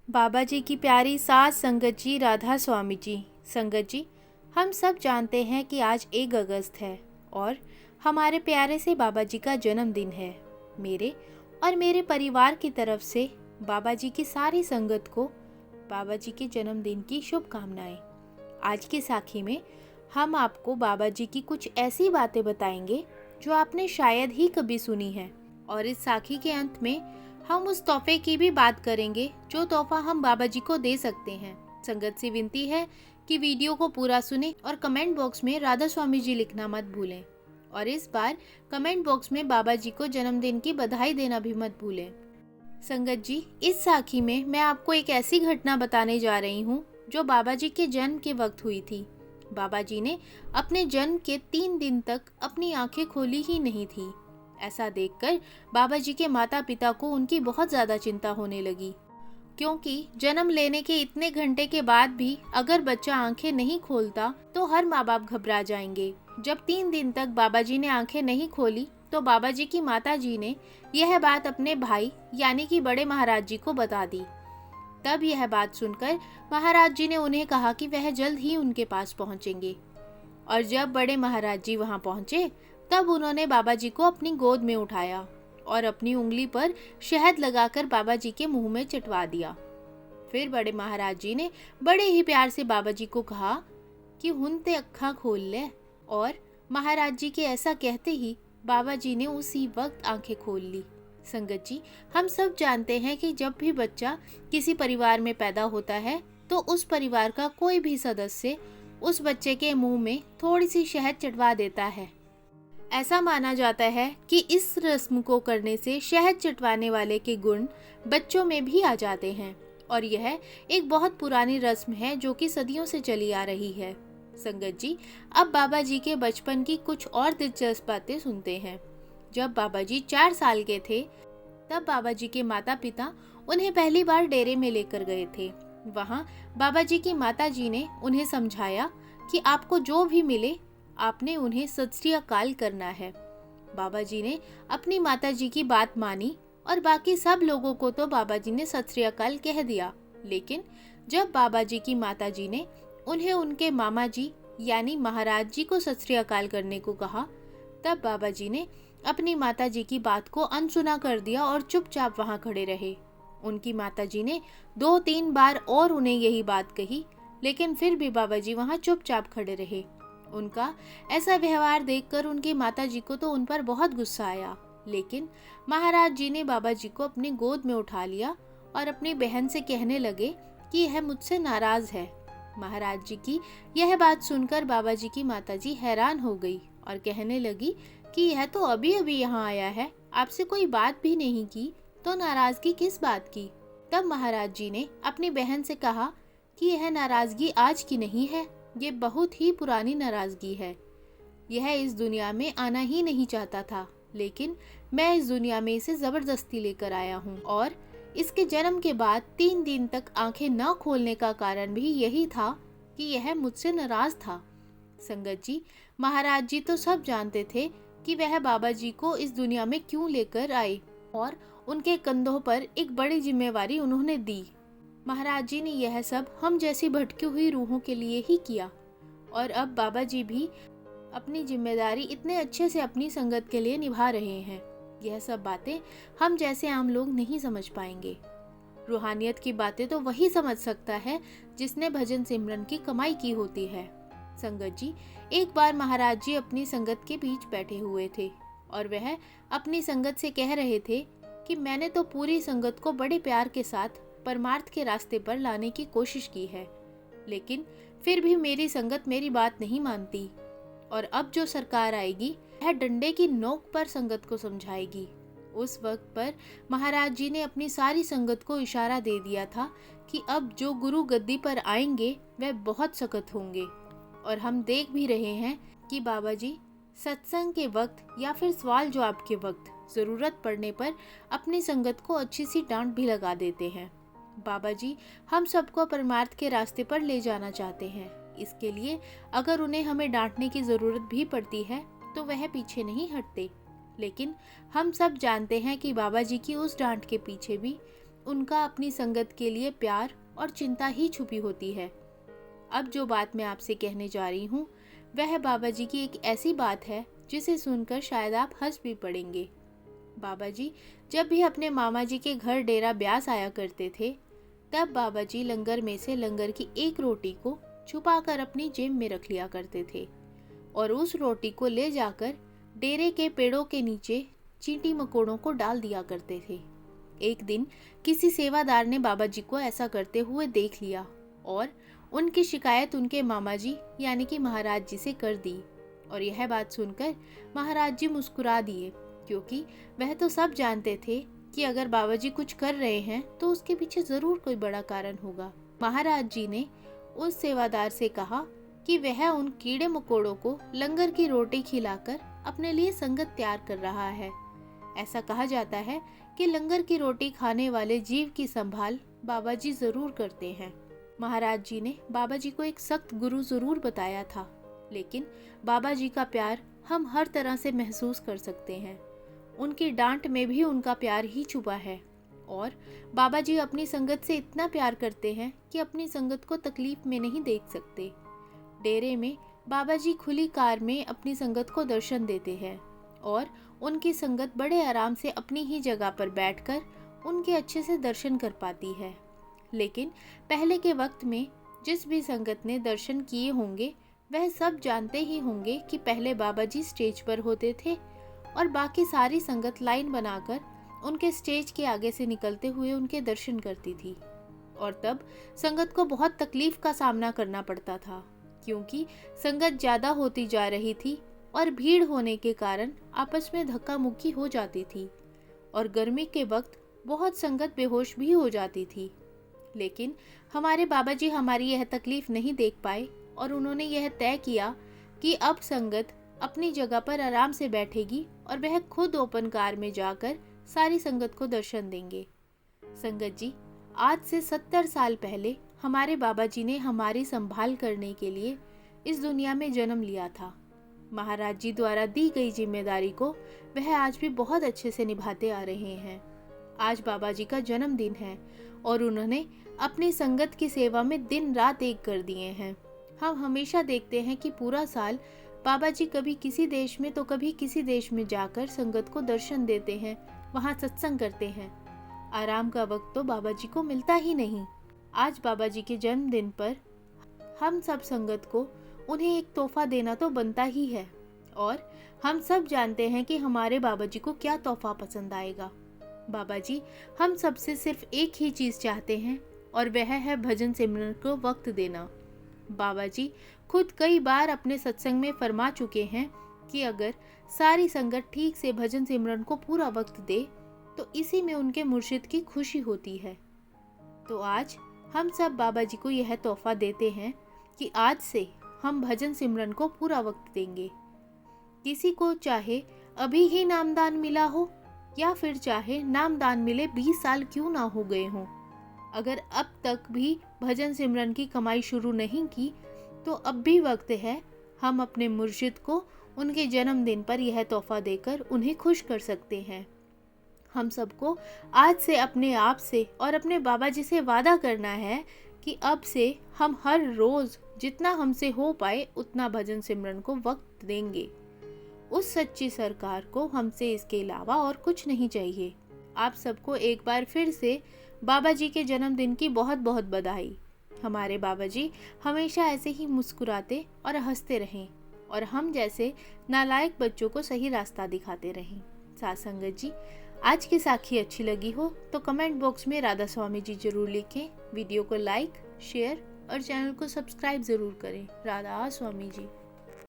बाबा जी की प्यारी सास संगत जी, राधा स्वामी जी। संगत जी, हम सब जानते हैं कि आज 1 अगस्त है और हमारे प्यारे से बाबा जी का जन्मदिन है। मेरे और मेरे परिवार की तरफ से बाबा जी की सारी संगत को बाबा जी के जन्मदिन की शुभकामनाएं। आज की साखी में हम आपको बाबा जी की कुछ ऐसी बातें बताएंगे जो आपने शायद ही कभी सुनी है, और इस साखी के अंत में हम उस तोहफे की भी बात करेंगे जो तोहफा हम बाबा जी को दे सकते हैं। संगत से विनती है कि वीडियो को पूरा सुने और कमेंट बॉक्स में राधा स्वामी जी लिखना मत भूलें, और इस बार कमेंट बॉक्स में बाबा जी को जन्मदिन की बधाई देना भी मत भूलें। संगत जी, इस साखी में मैं आपको एक ऐसी घटना बताने जा रही हूँ जो बाबा जी के जन्म के वक्त हुई थी। बाबा जी ने अपने जन्म के 3 दिन तक अपनी आंखें खोली ही नहीं थी। ऐसा देखकर बाबा जी के माता पिता को उनकी बहुत ज़्यादा चिंता होने लगी, क्योंकि जन्म लेने के इतने घंटे के बाद भी अगर बच्चा आंखें नहीं खोलता तो हर माँ बाप घबरा जाएंगे। जब 3 दिन तक बाबा जी ने आंखें नहीं खोली तो बाबा जी की माता जी ने यह बात अपने भाई यानी कि बड़े महाराज जी को बता दी। तब यह बात सुनकर महाराज जी ने उन्हें कहा कि वह जल्द ही उनके पास पहुंचेंगे। और जब बड़े महाराज जी वहां पहुंचे तब उन्होंने बाबा जी को अपनी गोद में उठाया और अपनी उंगली पर शहद लगाकर बाबा जी के मुंह में चिटवा दिया। फिर बड़े महाराज जी ने बड़े ही प्यार से बाबा जी को कहा कि हुन ते अक्खा खोल ले, और महाराज जी के ऐसा कहते ही बाबा जी ने उसी वक्त आंखें खोल ली। संगत जी, हम सब जानते हैं कि जब भी बच्चा किसी परिवार में पैदा होता है तो उस परिवार का कोई भी सदस्य उस बच्चे के मुंह में थोड़ी सी शहद चटवा देता है। ऐसा माना जाता है कि इस रस्म को करने से शहद चटवाने वाले के गुण बच्चों में भी आ जाते हैं, और यह एक बहुत पुरानी रस्म है जो कि सदियों से चली आ रही है। संगत जी, अब बाबा जी के बचपन की कुछ और दिलचस्प बातें सुनते हैं। जब बाबा जी 4 साल के थे तब बाबा जी के माता पिता उन्हें पहली बार डेरे में लेकर गए थे। वहाँ बाबा जी की माता जी ने उन्हें समझाया कि आपको जो भी मिले आपने उन्हें सत श्री अकाल करना है। बाबा जी ने अपनी माता जी की बात मानी और बाकी सब लोगों को तो बाबा जी ने सत श्री अकाल कह दिया, लेकिन जब बाबा जी की माता जी ने उन्हें उनके मामा जी यानी महाराज जी को सत श्री अकाल करने को कहा तब बाबा जी ने अपनी माता जी की बात को अनसुना कर दिया और चुपचाप वहां खड़े रहे। उनकी माता जी ने 2-3 बार और उन्हें यही बात कही, लेकिन फिर भी बाबा जी वहां चुपचाप खड़े रहे। उनका ऐसा व्यवहार देखकर उनकी माता जी को तो उन पर बहुत गुस्सा आया, लेकिन महाराज जी ने बाबा जी को अपनी गोद में उठा लिया और अपनी बहन से कहने लगे कि यह मुझसे नाराज है। महाराज जी की यह बात सुनकर बाबा जी की माता जी हैरान हो गई और कहने लगी कि यह तो अभी अभी यहाँ आया है, आपसे कोई बात भी नहीं की, तो नाराजगी किस बात की। तब महाराज जी ने अपनी बहन से कहा कि यह नाराजगी आज की नहीं है, ये बहुत ही पुरानी नाराजगी है। यह इस दुनिया में आना ही नहीं चाहता था, लेकिन मैं इस दुनिया में इसे जबरदस्ती लेकर आया हूँ, और इसके जन्म के बाद 3 दिन तक आंखें न खोलने का कारण भी यही था कि यह मुझसे नाराज था। संगत जी, महाराज जी तो सब जानते थे कि वह बाबा जी को इस दुनिया में क्यों लेकर आए, और उनके कंधों पर एक बड़ी जिम्मेवारी उन्होंने दी। महाराज जी ने यह सब हम जैसी भटकी हुई रूहों के लिए ही किया, और अब बाबा जी भी अपनी जिम्मेदारी इतने अच्छे से अपनी संगत के लिए निभा रहे हैं। यह सब बातें हम जैसे आम लोग नहीं समझ पाएंगे। रूहानियत की बातें तो वही समझ सकता है जिसने भजन सिमरन की कमाई की होती है। संगत जी, एक बार महाराज जी अपनी संगत के बीच बैठे हुए थे और वह अपनी संगत से कह रहे थे कि मैंने तो पूरी संगत को बड़े प्यार के साथ परमार्थ के रास्ते पर लाने की कोशिश की है, लेकिन फिर भी मेरी संगत मेरी बात नहीं मानती, और अब जो सरकार आएगी वह डंडे की नोक पर संगत को समझाएगी। उस वक्त पर महाराज जी ने अपनी सारी संगत को इशारा दे दिया था कि अब जो गुरु गद्दी पर आएंगे वह बहुत सख्त होंगे, और हम देख भी रहे हैं कि बाबा जी सत्संग के वक्त या फिर सवाल जवाब के वक्त ज़रूरत पड़ने पर अपनी संगत को अच्छी सी डांट भी लगा देते हैं। बाबा जी हम सबको परमार्थ के रास्ते पर ले जाना चाहते हैं, इसके लिए अगर उन्हें हमें डांटने की ज़रूरत भी पड़ती है तो वह पीछे नहीं हटते। लेकिन हम सब जानते हैं कि बाबा जी की उस डांट के पीछे भी उनका अपनी संगत के लिए प्यार और चिंता ही छुपी होती है। अब जो बात मैं आपसे कहने जा रही हूँ वह बाबा जी की एक ऐसी बात है जिसे सुनकर शायद आप हंस भी पड़ेंगे। बाबा जी जब भी अपने मामा जी के घर डेरा ब्यास आया करते थे, तब बाबा जी लंगर में से लंगर की एक रोटी को छुपाकर अपनी जेब में रख लिया करते थे और उस रोटी को ले जाकर डेरे के पेड़ों के नीचे चींटी मकोड़ों को डाल दिया करते थे। एक दिन किसी सेवादार ने बाबा जी को ऐसा करते हुए देख लिया और उनकी शिकायत उनके मामा जी यानी कि महाराज जी से कर दी। और यह बात सुनकर महाराज जी मुस्कुरा दिए, क्योंकि वह तो सब जानते थे कि अगर बाबा जी कुछ कर रहे हैं तो उसके पीछे जरूर कोई बड़ा कारण होगा। महाराज जी ने उस सेवादार से कहा कि वह उन कीड़े मकोड़ों को लंगर की रोटी खिलाकर अपने लिए संगत तैयार कर रहा है। ऐसा कहा जाता है कि लंगर की रोटी खाने वाले जीव की संभाल बाबा जी जरूर करते हैं। महाराज जी ने बाबा जी को एक सख्त गुरु जरूर बताया था, लेकिन बाबा जी का प्यार हम हर तरह से महसूस कर सकते हैं। उनकी डांट में भी उनका प्यार ही छुपा है और बाबा जी अपनी संगत से इतना प्यार करते हैं कि अपनी संगत को तकलीफ में नहीं देख सकते। डेरे में बाबा जी खुली कार में अपनी संगत को दर्शन देते हैं और उनकी संगत बड़े आराम से अपनी ही जगह पर बैठकर उनके अच्छे से दर्शन कर पाती है। लेकिन पहले के वक्त में जिस भी संगत ने दर्शन किए होंगे वह सब जानते ही होंगे कि पहले बाबा जी स्टेज पर होते थे और बाकी सारी संगत लाइन बनाकर उनके स्टेज के आगे से निकलते हुए उनके दर्शन करती थी। और तब संगत को बहुत तकलीफ का सामना करना पड़ता था, क्योंकि संगत ज़्यादा होती जा रही थी और भीड़ होने के कारण आपस में धक्का मुक्की हो जाती थी और गर्मी के वक्त बहुत संगत बेहोश भी हो जाती थी। लेकिन हमारे बाबा जी हमारी यह तकलीफ नहीं देख पाए और उन्होंने यह तय किया कि अब संगत अपनी जगह पर आराम से बैठेगी और वह खुद ओपन कार में जाकर सारी संगत को दर्शन देंगे। संगत जी, आज से 70 साल पहले हमारे बाबा जी ने हमारी संभाल करने के लिए इस दुनिया में जन्म लिया था। महाराज जी द्वारा दी गई जिम्मेदारी को वह आज भी बहुत अच्छे से निभाते आ रहे हैं। आज बाबा जी का जन्मदिन है और उन्होंने अपनी संगत की सेवा में दिन रात एक कर दिए हैं। हम हमेशा देखते हैं कि पूरा साल बाबा जी कभी किसी देश में तो कभी किसी देश में जाकर संगत को दर्शन देते हैं, वहाँ सत्संग करते हैं। आराम का वक्त तो बाबा जी को मिलता ही नहीं। आज बाबा जी के जन्मदिन पर हम सब संगत को उन्हें एक तोहफा देना तो बनता ही है और हम सब जानते हैं कि हमारे बाबा जी को क्या तोहफा पसंद आएगा। बाबा जी हम सबसे सिर्फ एक ही चीज़ चाहते हैं और वह है भजन सिमरन को वक्त देना। बाबा जी खुद कई बार अपने सत्संग में फरमा चुके हैं कि अगर सारी संगत ठीक से भजन सिमरन को पूरा वक्त दे तो इसी में उनके मुर्शिद की खुशी होती है। तो आज हम सब बाबा जी को यह तोहफा देते हैं कि आज से हम भजन सिमरन को पूरा वक्त देंगे। किसी को चाहे अभी ही नामदान मिला हो या फिर चाहे नामदान मिले 20 साल क्यों ना हो गए हों, अगर अब तक भी भजन सिमरन की कमाई शुरू नहीं की तो अब भी वक्त है। हम अपने मुर्शिद को उनके जन्मदिन पर यह तोहफा देकर उन्हें खुश कर सकते हैं। हम सबको आज से अपने आप से और अपने बाबा जी से वादा करना है कि अब से हम हर रोज़ जितना हमसे हो पाए उतना भजन सिमरन को वक्त देंगे। उस सच्ची सरकार को हमसे इसके अलावा और कुछ नहीं चाहिए। आप सबको एक बार फिर से बाबा जी के जन्मदिन की बहुत बहुत बधाई। हमारे बाबा जी हमेशा ऐसे ही मुस्कुराते और हंसते रहें और हम जैसे नालायक बच्चों को सही रास्ता दिखाते रहें। साथ संगत जी, आज की साखी अच्छी लगी हो तो कमेंट बॉक्स में राधा स्वामी जी जरूर लिखें। वीडियो को लाइक, शेयर और चैनल को सब्सक्राइब जरूर करें। राधा स्वामी जी।